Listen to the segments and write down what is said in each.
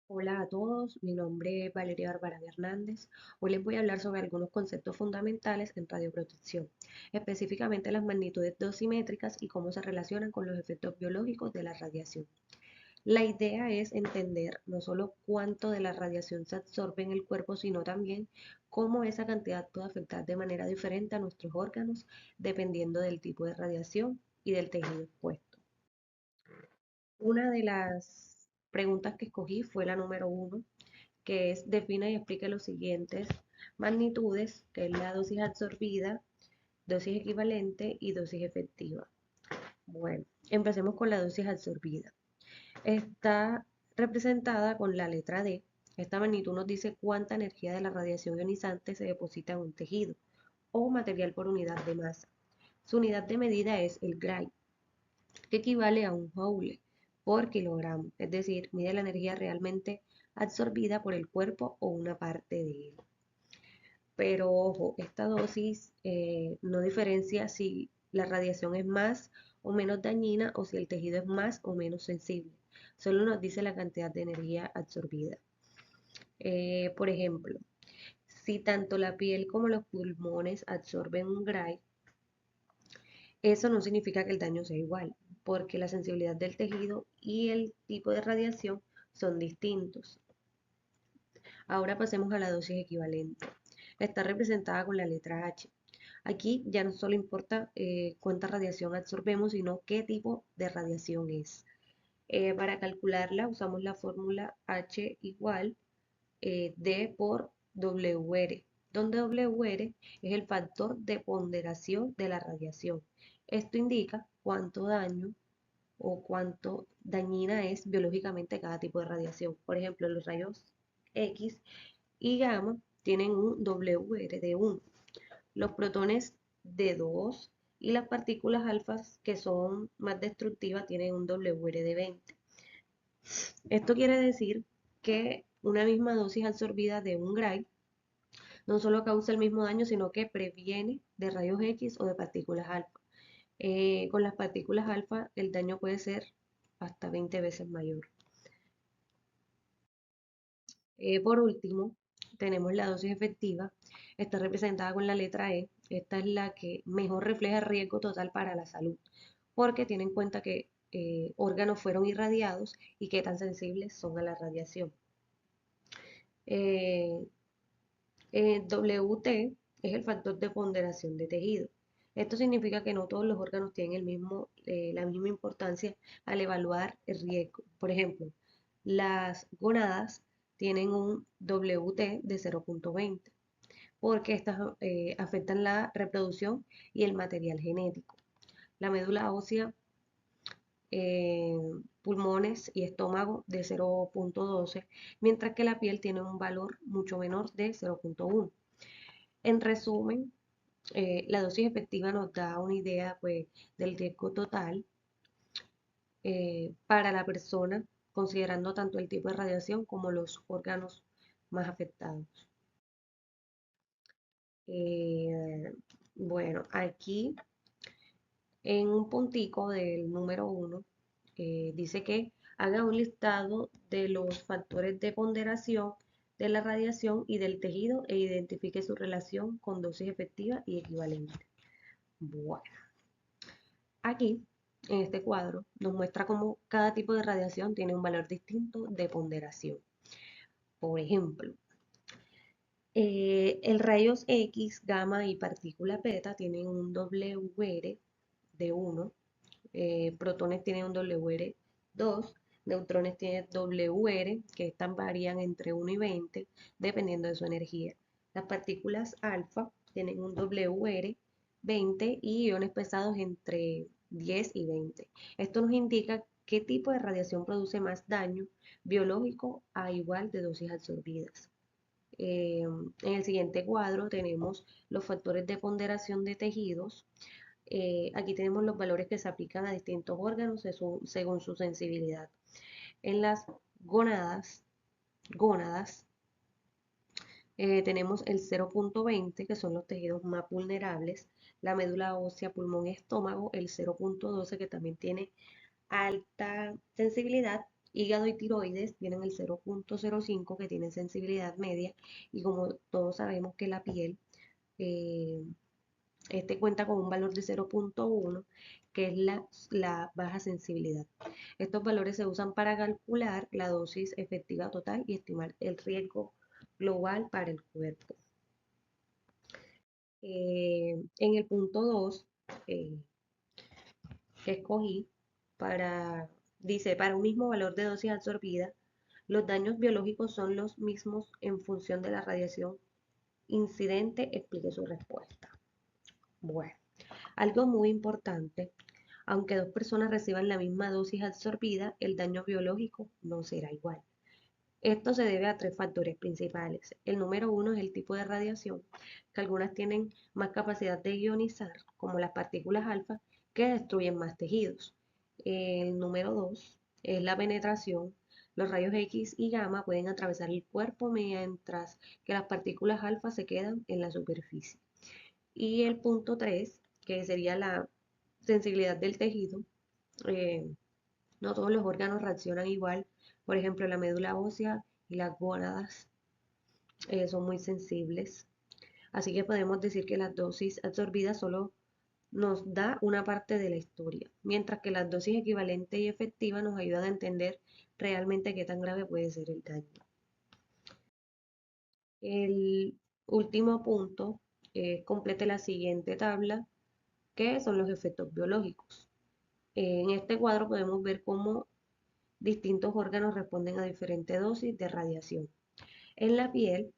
Hola a todos, mi nombre es Valeria Bárbara Hernández. Hoy les voy a hablar sobre algunos conceptos fundamentales en radioprotección, específicamente las magnitudes dosimétricas y cómo se relacionan con los efectos biológicos de la radiación. La idea es entender no solo cuánto de la radiación se absorbe en el cuerpo, sino también cómo esa cantidad puede afectar de manera diferente a nuestros órganos dependiendo del tipo de radiación y del tejido expuesto. Una de las preguntas que escogí fue la número uno, que es defina y explique los siguientes magnitudes, que es la dosis absorbida, dosis equivalente y dosis efectiva. Bueno, empecemos con la dosis absorbida. Está representada con la letra D. Esta magnitud nos dice cuánta energía de la radiación ionizante se deposita en un tejido o material por unidad de masa. Su unidad de medida es el Gray, que equivale a un joule por kilogramo, es decir, mide la energía realmente absorbida por el cuerpo o una parte de él. Pero ojo, esta dosis no diferencia si la radiación es más o menos dañina o si el tejido es más o menos sensible. Solo nos dice la cantidad de energía absorbida. Por ejemplo, si tanto la piel como los pulmones absorben un Gray, eso no significa que el daño sea igual, porque la sensibilidad del tejido y el tipo de radiación son distintos. Ahora pasemos a la dosis equivalente. Está representada con la letra H. Aquí ya no solo importa cuánta radiación absorbemos, sino qué tipo de radiación es. Para calcularla usamos la fórmula H igual D por WR, donde WR es el factor de ponderación de la radiación. Esto indica cuánto daño o cuánto dañina es biológicamente cada tipo de radiación. Por ejemplo, los rayos X y gamma tienen un WR de 1, los protones de 2 y las partículas alfas que son más destructivas tienen un WR de 20. Esto quiere decir que una misma dosis absorbida de un Gray no solo causa el mismo daño, sino que previene de rayos X o de partículas alfa. Con las partículas alfa el daño puede ser hasta 20 veces mayor. Por último, tenemos la dosis efectiva. Está representada con la letra E. Esta es la que mejor refleja el riesgo total para la salud, porque tiene en cuenta que órganos fueron irradiados y qué tan sensibles son a la radiación. Eh, WT es el factor de ponderación de tejido. Esto significa que no todos los órganos tienen la misma importancia al evaluar el riesgo. Por ejemplo, las gónadas tienen un WT de 0.20 porque estas afectan la reproducción y el material genético. La médula ósea, eh, pulmones y estómago de 0.12, mientras que la piel tiene un valor mucho menor de 0.1. En resumen, la dosis efectiva nos da una idea pues, del riesgo total para la persona, considerando tanto el tipo de radiación como los órganos más afectados. Eh, bueno, aquí en un puntico del número uno dice que haga un listado de los factores de ponderación de la radiación y del tejido e identifique su relación con dosis efectiva y equivalente. Bueno, aquí en este cuadro nos muestra cómo cada tipo de radiación tiene un valor distinto de ponderación. Por ejemplo, el rayos X, gamma y partícula beta tienen un WR de 1, protones tienen un WR 2, neutrones tienen WR, que estas varían entre 1 y 20, dependiendo de su energía. Las partículas alfa tienen un WR 20 y iones pesados entre 10 y 20. Esto nos indica qué tipo de radiación produce más daño biológico a igual de dosis absorbidas. En el siguiente cuadro tenemos los factores de ponderación de tejidos. Aquí tenemos los valores que se aplican a distintos órganos según su sensibilidad. En las gónadas tenemos el 0.20, que son los tejidos más vulnerables, la médula ósea, pulmón y estómago, el 0.12, que también tiene alta sensibilidad, Hígado y tiroides tienen el 0,05 que tienen sensibilidad media y como todos sabemos que la piel, eh, este cuenta con un valor de 0,1 que es la baja sensibilidad. Estos valores se usan para calcular la dosis efectiva total y estimar el riesgo global para el cuerpo. En el punto 2, que escogí dice, para un mismo valor de dosis absorbida, los daños biológicos son los mismos en función de la radiación incidente, explique su respuesta. Bueno, algo muy importante, aunque dos personas reciban la misma dosis absorbida, el daño biológico no será igual. Esto se debe a tres factores principales. El número uno es el tipo de radiación, que algunas tienen más capacidad de ionizar, como las partículas alfa, que destruyen más tejidos. El número dos es la penetración. Los rayos X y gamma pueden atravesar el cuerpo mientras que las partículas alfa se quedan en la superficie. Y el punto 3, que sería la sensibilidad del tejido. eh, no todos los órganos reaccionan igual. Por ejemplo, la médula ósea y las gónadas son muy sensibles. Así que podemos decir que las dosis absorbidas solo nos da una parte de la historia, mientras que las dosis equivalentes y efectivas nos ayudan a entender realmente qué tan grave puede ser el daño. El último punto, complete la siguiente tabla, que son los efectos biológicos. En este cuadro podemos ver cómo distintos órganos responden a diferentes dosis de radiación. En la piel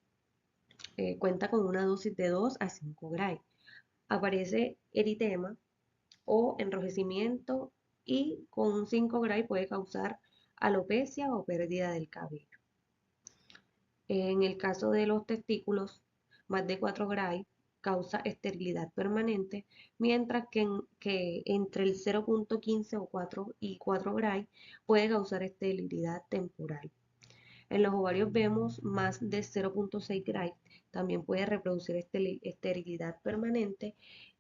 cuenta con una dosis de 2 a 5 Gray. Aparece eritema o enrojecimiento y con un 5 Gray puede causar alopecia o pérdida del cabello. En el caso de los testículos, más de 4 Gray causa esterilidad permanente, mientras que entre el 0,15 o 4 y 4 Gray puede causar esterilidad temporal. En los ovarios vemos más de 0,6 Gray, también puede reproducir esterilidad permanente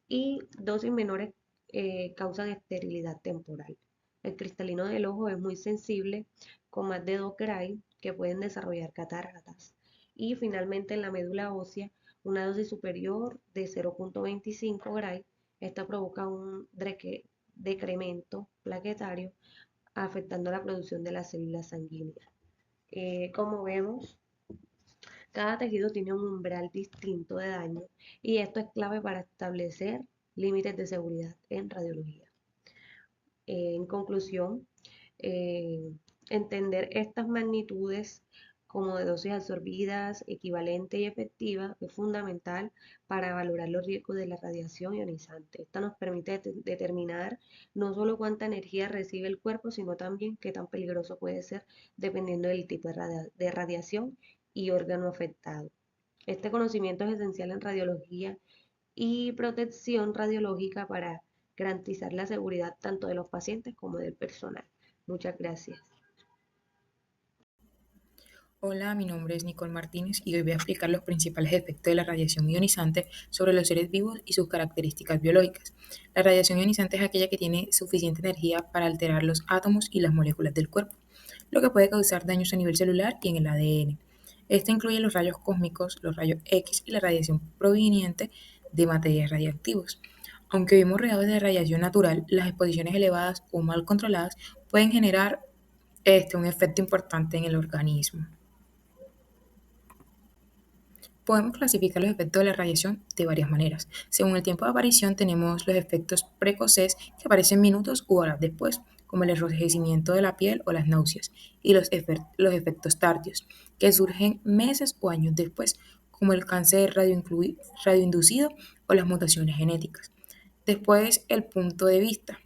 y dosis menores causan esterilidad temporal. El cristalino del ojo es muy sensible, con más de 2 Gray que pueden desarrollar cataratas. Y finalmente en la médula ósea, una dosis superior de 0,25 Gray, esta provoca un decremento plaquetario afectando la producción de las células sanguíneas. Como vemos, cada tejido tiene un umbral distinto de daño y esto es clave para establecer límites de seguridad en radiología. En conclusión, eh, entender estas magnitudes como de dosis absorbidas, equivalente y efectiva es fundamental para valorar los riesgos de la radiación ionizante. Esta nos permite determinar no solo cuánta energía recibe el cuerpo, sino también qué tan peligroso puede ser dependiendo del tipo de radiación y órgano afectado. Este conocimiento es esencial en radiología y protección radiológica para garantizar la seguridad tanto de los pacientes como del personal. Muchas gracias. Hola, mi nombre es Nicole Martínez y hoy voy a explicar los principales efectos de la radiación ionizante sobre los seres vivos y sus características biológicas. La radiación ionizante es aquella que tiene suficiente energía para alterar los átomos y las moléculas del cuerpo, lo que puede causar daños a nivel celular y en el ADN. Este incluye los rayos cósmicos, los rayos X y la radiación proveniente de materiales radiactivos. Aunque vivimos rodeados de radiación natural, las exposiciones elevadas o mal controladas pueden generar un efecto importante en el organismo. Podemos clasificar los efectos de la radiación de varias maneras. Según el tiempo de aparición, tenemos los efectos precoces que aparecen minutos u horas después, como el enrojecimiento de la piel o las náuseas, y los efectos tardíos, que surgen meses o años después, como el cáncer radioinducido o las mutaciones genéticas. Después, el punto de vista.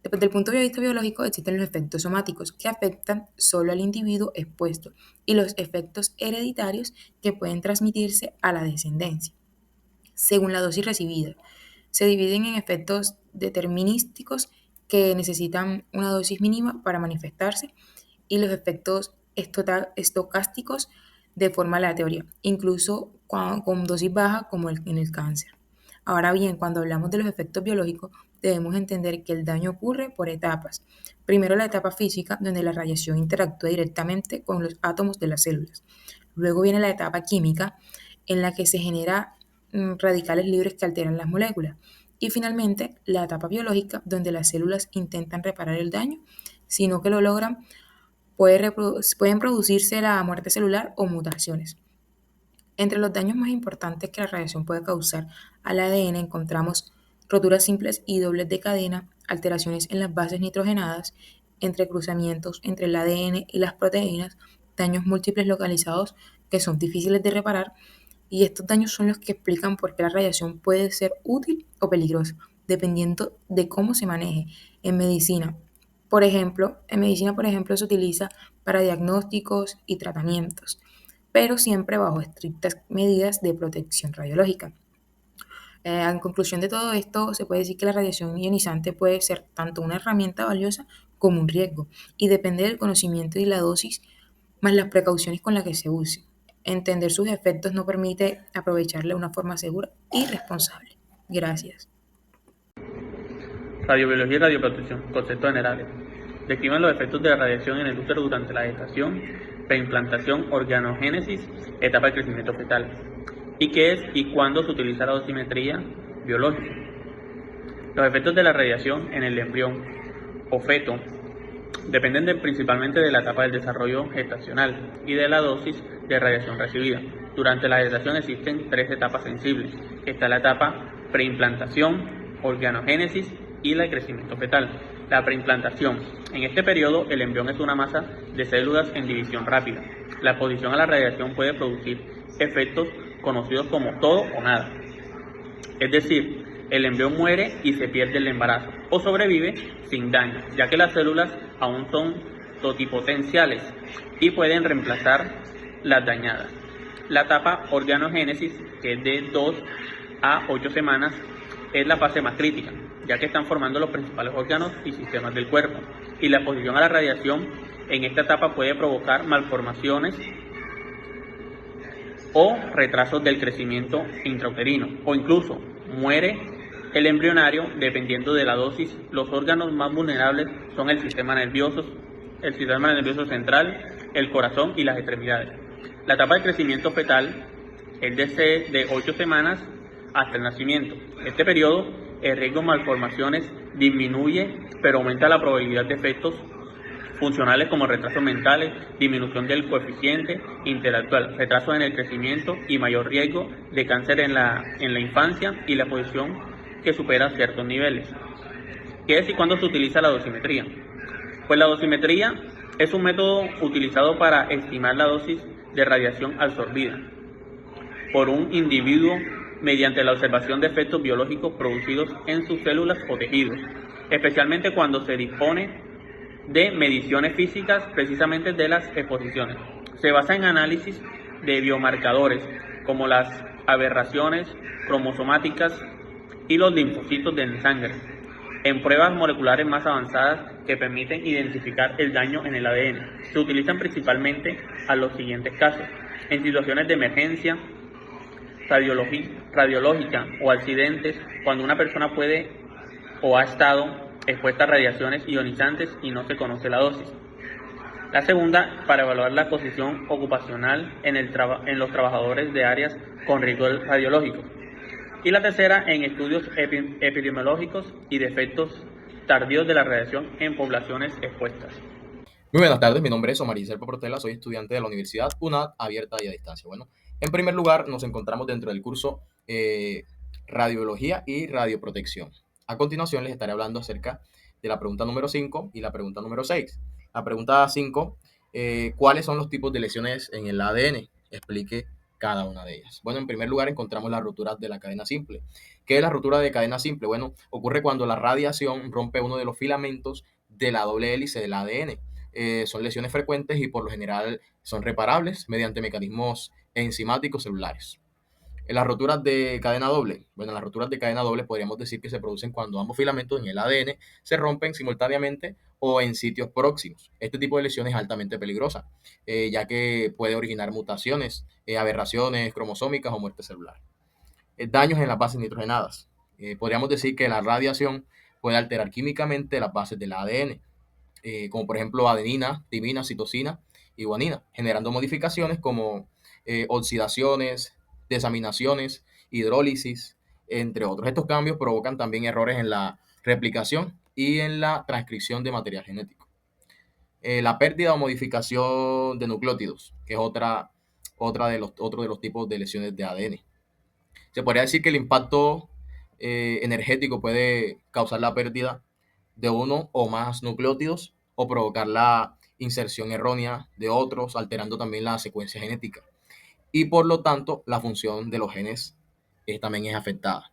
Desde el punto de vista biológico existen los efectos somáticos que afectan solo al individuo expuesto y los efectos hereditarios que pueden transmitirse a la descendencia. Según la dosis recibida, se dividen en efectos determinísticos que necesitan una dosis mínima para manifestarse y los efectos estocásticos de forma aleatoria, incluso con dosis baja como en el cáncer. Ahora bien, cuando hablamos de los efectos biológicos, debemos entender que el daño ocurre por etapas. Primero la etapa física, donde la radiación interactúa directamente con los átomos de las células. Luego viene la etapa química, en la que se generan radicales libres que alteran las moléculas. Y finalmente, la etapa biológica, donde las células intentan reparar el daño, si no que lo logran, pueden producirse la muerte celular o mutaciones. Entre los daños más importantes que la radiación puede causar al ADN encontramos roturas simples y dobles de cadena, alteraciones en las bases nitrogenadas, entrecruzamientos entre el ADN y las proteínas, daños múltiples localizados que son difíciles de reparar, y estos daños son los que explican por qué la radiación puede ser útil o peligrosa, dependiendo de cómo se maneje. En medicina, por ejemplo, se utiliza para diagnósticos y tratamientos, pero siempre bajo estrictas medidas de protección radiológica. En conclusión de todo esto, se puede decir que la radiación ionizante puede ser tanto una herramienta valiosa como un riesgo, y depende del conocimiento y la dosis, más las precauciones con las que se use. Entender sus efectos nos permite aprovecharla de una forma segura y responsable. Gracias. Radiobiología y radioprotección, conceptos generales. Describen los efectos de la radiación en el útero durante la gestación, preimplantación, organogénesis, etapa de crecimiento fetal. ¿Y qué es y cuándo se utiliza la dosimetría biológica? Los efectos de la radiación en el embrión o feto dependen principalmente de la etapa del desarrollo gestacional y de la dosis de radiación recibida. Durante la gestación existen tres etapas sensibles. Está la etapa preimplantación, organogénesis y el crecimiento fetal. La preimplantación. En este periodo, el embrión es una masa de células en división rápida. La exposición a la radiación puede producir efectos conocidos como todo o nada. Es decir, el embrión muere y se pierde el embarazo, o sobrevive sin daño, ya que las células aún son totipotenciales y pueden reemplazar las dañadas. La etapa organogénesis, que es de 2 a 8 semanas, es la fase más crítica, ya que están formando los principales órganos y sistemas del cuerpo, y la exposición a la radiación en esta etapa puede provocar malformaciones o retrasos del crecimiento intrauterino, o incluso muere el embrionario dependiendo de la dosis. Los órganos más vulnerables son el sistema nervioso central, el corazón y las extremidades. La etapa de crecimiento fetal es de 8 semanas hasta el nacimiento. Este periodo, el riesgo de malformaciones disminuye, pero aumenta la probabilidad de efectos funcionales como retrasos mentales, disminución del coeficiente intelectual, retrasos en el crecimiento y mayor riesgo de cáncer en la infancia y la exposición que supera ciertos niveles. ¿Qué es y cuándo se utiliza la dosimetría? Pues la dosimetría es un método utilizado para estimar la dosis de radiación absorbida por un individuo mediante la observación de efectos biológicos producidos en sus células o tejidos, especialmente cuando se dispone de mediciones físicas precisamente de las exposiciones. Se basa en análisis de biomarcadores como las aberraciones cromosomáticas y los linfocitos de sangre, en pruebas moleculares más avanzadas que permiten identificar el daño en el ADN. Se utilizan principalmente a los siguientes casos: en situaciones de emergencia radiológica o accidentes, cuando una persona puede o ha estado expuesta a radiaciones ionizantes y no se conoce la dosis. La segunda, para evaluar la exposición ocupacional en los trabajadores de áreas con riesgo radiológico. Y la tercera, en estudios epidemiológicos y de efectos tardíos de la radiación en poblaciones expuestas. Muy buenas tardes, mi nombre es Omar Serpo Portela, soy estudiante de la Universidad UNAD abierta y a distancia. Bueno, en primer lugar nos encontramos dentro del curso Radiología y Radioprotección. A continuación les estaré hablando acerca de la pregunta número 5 y la pregunta número 6. La pregunta 5, ¿cuáles son los tipos de lesiones en el ADN? Explique cada una de ellas. Bueno, en primer lugar encontramos las roturas de la cadena simple. ¿Qué es la rotura de cadena simple? Bueno, ocurre cuando la radiación rompe uno de los filamentos de la doble hélice del ADN. Son lesiones frecuentes y por lo general son reparables mediante mecanismos enzimáticos celulares. En las roturas de cadena doble, bueno, las roturas de cadena doble podríamos decir que se producen cuando ambos filamentos en el ADN se rompen simultáneamente o en sitios próximos. Este tipo de lesión es altamente peligrosa, ya que puede originar mutaciones, aberraciones cromosómicas o muerte celular. daños en las bases nitrogenadas. Podríamos decir que la radiación puede alterar químicamente las bases del ADN, como por ejemplo adenina, timina, citosina y guanina, generando modificaciones como oxidaciones, desaminaciones, hidrólisis, entre otros. Estos cambios provocan también errores en la replicación y en la transcripción de material genético. La pérdida o modificación de nucleótidos, que es otro de los tipos de lesiones de ADN. Se podría decir que el impacto energético puede causar la pérdida de uno o más nucleótidos o provocar la inserción errónea de otros, alterando también la secuencia genética. Y por lo tanto, la función de los genes también es afectada.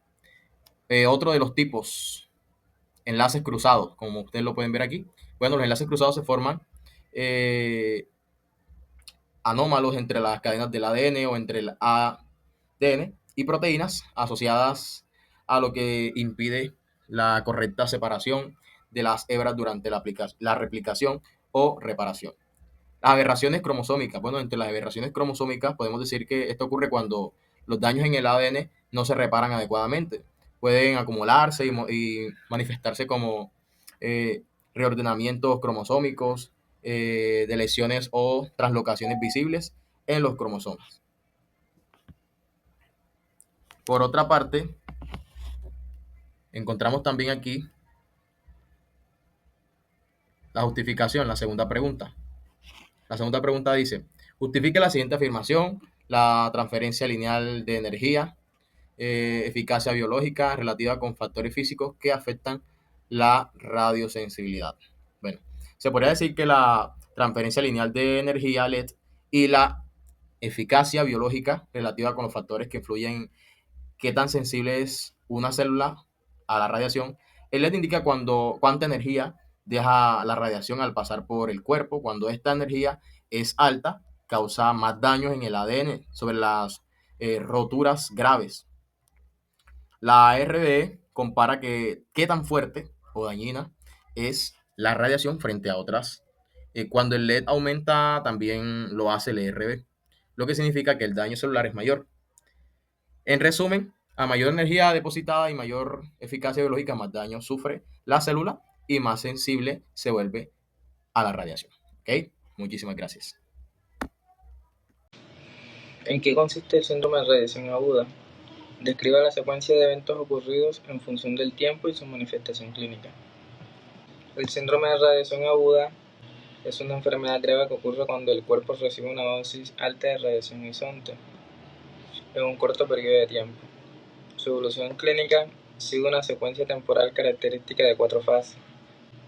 Otro de los tipos, enlaces cruzados, como ustedes lo pueden ver aquí. Bueno, los enlaces cruzados se forman anómalos entre las cadenas del ADN o entre el ADN y proteínas asociadas a lo que impide la correcta separación de las hebras durante la replicación o reparación. Las aberraciones cromosómicas. Bueno, entre las aberraciones cromosómicas podemos decir que esto ocurre cuando los daños en el ADN no se reparan adecuadamente. Pueden acumularse y manifestarse como reordenamientos cromosómicos, de lesiones o translocaciones visibles en los cromosomas. Por otra parte, encontramos también aquí la justificación, la segunda pregunta. La segunda pregunta dice, justifique la siguiente afirmación: la transferencia lineal de energía, eficacia biológica relativa con factores físicos que afectan la radiosensibilidad. Bueno, se podría decir que la transferencia lineal de energía LED y la eficacia biológica relativa con los factores que influyen en qué tan sensible es una célula a la radiación. El LED indica cuánta energía deja la radiación al pasar por el cuerpo. Cuando esta energía es alta, causa más daños en el ADN sobre las roturas graves. La RBE compara qué tan fuerte o dañina es la radiación frente a otras. Cuando el LED aumenta, también lo hace el RB, lo que significa que el daño celular es mayor. En resumen, a mayor energía depositada y mayor eficacia biológica, más daño sufre la célula y más sensible se vuelve a la radiación. ¿Ok? Muchísimas gracias. ¿En qué consiste el síndrome de radiación aguda? Describe la secuencia de eventos ocurridos en función del tiempo y su manifestación clínica. El síndrome de radiación aguda es una enfermedad grave que ocurre cuando el cuerpo recibe una dosis alta de radiación ionizante en un corto periodo de tiempo. Su evolución clínica sigue una secuencia temporal característica de 4 fases.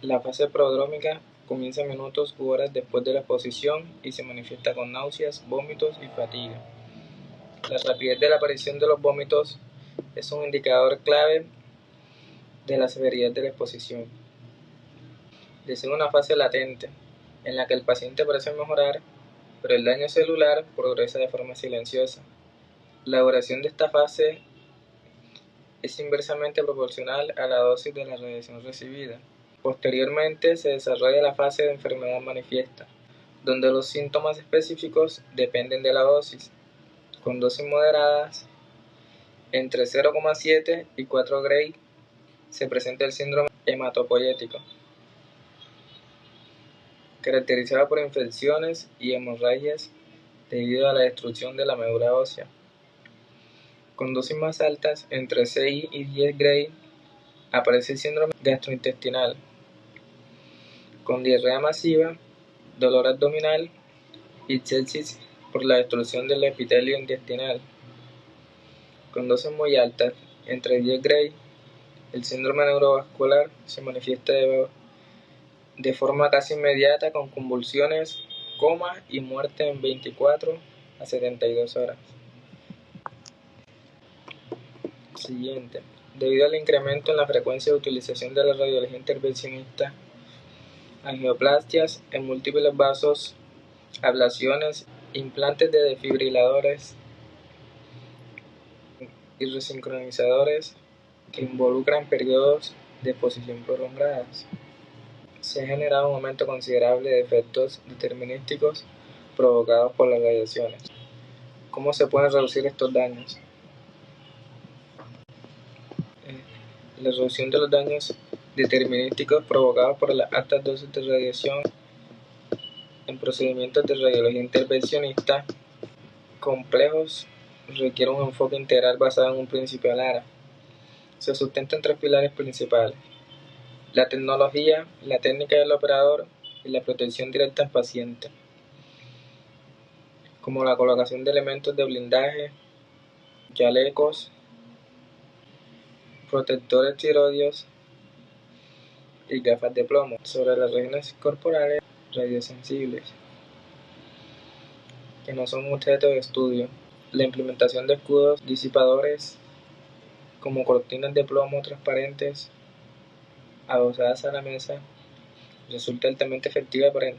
La fase prodrómica comienza minutos u horas después de la exposición y se manifiesta con náuseas, vómitos y fatiga. La rapidez de la aparición de los vómitos es un indicador clave de la severidad de la exposición. Le sigue una fase latente, en la que el paciente parece mejorar, pero el daño celular progresa de forma silenciosa. La duración de esta fase es inversamente proporcional a la dosis de la radiación recibida. Posteriormente se desarrolla la fase de enfermedad manifiesta, donde los síntomas específicos dependen de la dosis. Con dosis moderadas, entre 0,7 y 4 Gray, se presenta el síndrome hematopoyético, caracterizado por infecciones y hemorragias debido a la destrucción de la médula ósea. Con dosis más altas, entre 6 y 10 Gray, aparece el síndrome gastrointestinal, con diarrea masiva, dolor abdominal y sepsis por la destrucción del epitelio intestinal. Con dosis muy altas, entre 10 Gray, el síndrome neurovascular se manifiesta de forma casi inmediata con convulsiones, coma y muerte en 24 a 72 horas. Siguiente. Debido al incremento en la frecuencia de utilización de la radiología intervencionista, angioplastias en múltiples vasos, ablaciones, implantes de desfibriladores y resincronizadores que involucran periodos de exposición prolongadas, se ha generado un aumento considerable de efectos determinísticos provocados por las radiaciones. ¿Cómo se pueden reducir estos daños? la reducción de los daños determinísticos provocados por las altas dosis de radiación en procedimientos de radiología intervencionista complejos requiere un enfoque integral basado en un principio ALARA. Se sustenta en tres pilares principales: la tecnología, la técnica del operador y la protección directa al paciente, como la colocación de elementos de blindaje, chalecos, protectores tiroideos y gafas de plomo sobre las regiones corporales radiosensibles que no son objeto de estudio. La implementación de escudos disipadores como cortinas de plomo transparentes adosadas a la mesa resulta altamente efectiva para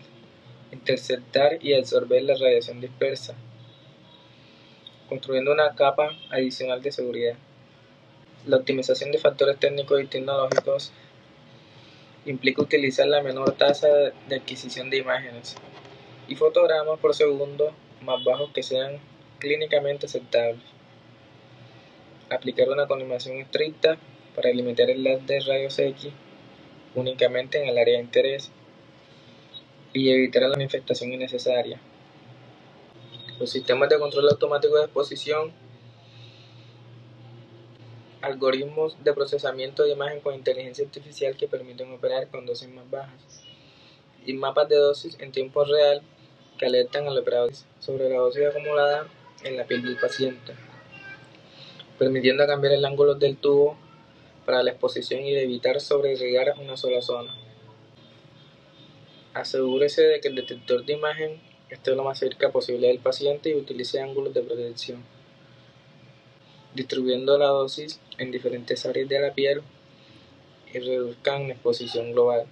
interceptar y absorber la radiación dispersa, construyendo una capa adicional de seguridad. La optimización de factores técnicos y tecnológicos implica utilizar la menor tasa de adquisición de imágenes y fotogramas por segundo más bajos que sean clínicamente aceptables. Aplicar una colimación estricta para limitar el haz de rayos X únicamente en el área de interés y evitar la manifestación innecesaria. Los sistemas de control automático de exposición, algoritmos de procesamiento de imagen con inteligencia artificial que permiten operar con dosis más bajas, y mapas de dosis en tiempo real que alertan al operador sobre la dosis acumulada en la piel del paciente, permitiendo cambiar el ángulo del tubo para la exposición y de evitar sobreirrigar una sola zona. Asegúrese de que el detector de imagen esté lo más cerca posible del paciente y utilice ángulos de protección, distribuyendo la dosis en diferentes áreas de la piel y reduzcan la exposición global.